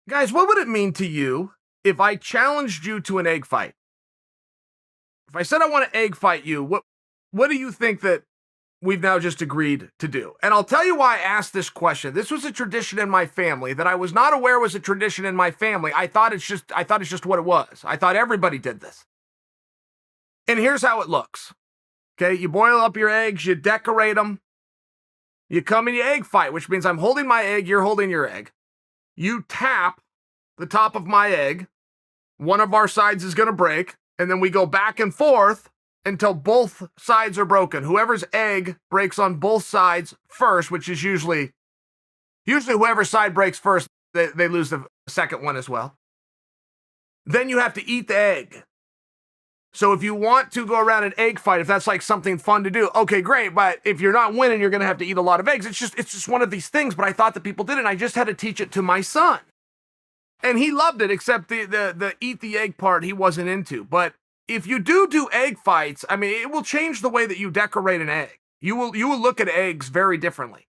Guys, what would it mean to you if I challenged you to an egg fight? If I said I want to egg fight you, what do you think that we've now just agreed to do? And I'll tell you why I asked this question. This was a tradition in my family that I was not aware was a tradition in my family. I thought it's just what it was. I thought everybody did this. And here's how it looks. Okay, you boil up your eggs, you decorate them. You come and you egg fight, which means I'm holding my egg, you're holding your egg. You tap the top of my egg. One of our sides is going to break, and then we go back and forth until both sides are broken. Whoever's egg breaks on both sides first, which is usually whoever's side breaks first, they lose the second one as well. Then you have to eat the egg. So if you want to go around an egg fight, if that's like something fun to do, okay, great. But if you're not winning, you're going to have to eat a lot of eggs. It's just one of these things. But I thought that people did it, and I just had to teach it to my son. And he loved it, except the eat the egg part he wasn't into. But if you do egg fights, I mean, it will change the way that you decorate an egg. You will look at eggs very differently.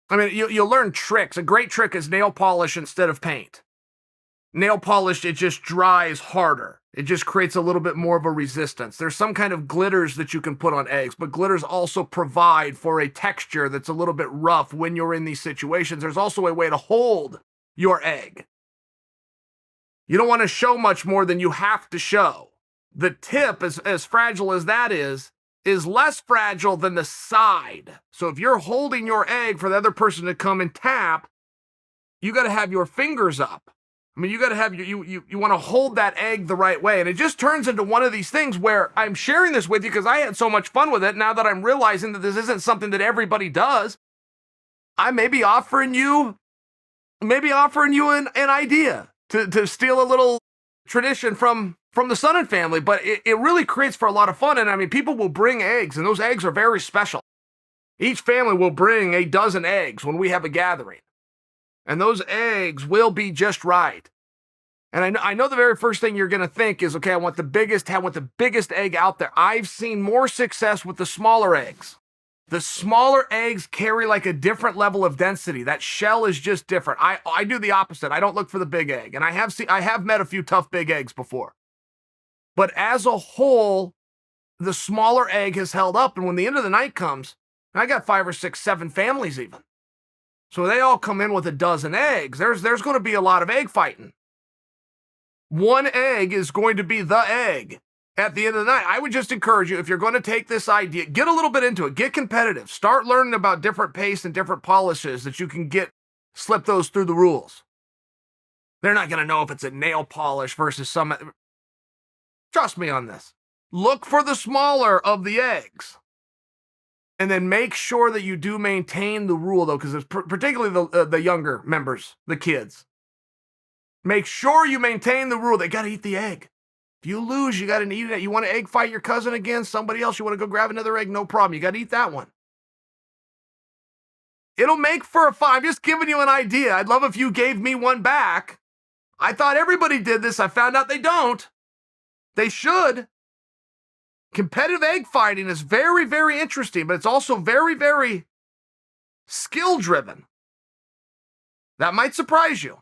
I mean, you'll learn tricks. A great trick is nail polish instead of paint. Nail polish, it just dries harder. It just creates a little bit more of a resistance. There's some kind of glitters that you can put on eggs, but glitters also provide for a texture that's a little bit rough when you're in these situations. There's also a way to hold your egg. You don't want to show much more than you have to show. The tip, as fragile as that is less fragile than the side. So if you're holding your egg for the other person to come and tap, you got to have your fingers up. I mean, you got to have you want to hold that egg the right way. And it just turns into one of these things where I'm sharing this with you because I had so much fun with it. Now that I'm realizing that this isn't something that everybody does, I may be offering you an idea to steal a little tradition from the Sonnen family. But it really creates for a lot of fun. And I mean, people will bring eggs, and those eggs are very special. Each family will bring a dozen eggs when we have a gathering. And those eggs will be just right. And I know the very first thing you're going to think is, okay, I want the biggest egg out there. I've seen more success with the smaller eggs. The smaller eggs carry like a different level of density. That shell is just different. I do the opposite. I don't look for the big egg. And I have met a few tough big eggs before. But as a whole, the smaller egg has held up. And when the end of the night comes, I got 5 or 6, 7 families even. So they all come in with a dozen eggs. There's going to be a lot of egg fighting. One egg is going to be the egg at the end of the night. I would just encourage you, if you're going to take this idea, get a little bit into it. Get competitive. Start learning about different paste and different polishes that you can slip those through the rules. They're not going to know if it's a nail polish versus some. Trust me on this. Look for the smaller of the eggs. And then make sure that you do maintain the rule, though, because it's particularly the younger members, the kids. Make sure you maintain the rule. They got to eat the egg. If you lose, you got to eat it. You want to egg fight your cousin against somebody else, you want to go grab another egg, no problem. You got to eat that one. It'll make for a fun. I'm just giving you an idea. I'd love if you gave me one back. I thought everybody did this. I found out they don't. They should. Competitive egg fighting is very, very interesting, but it's also very, very skill-driven. That might surprise you.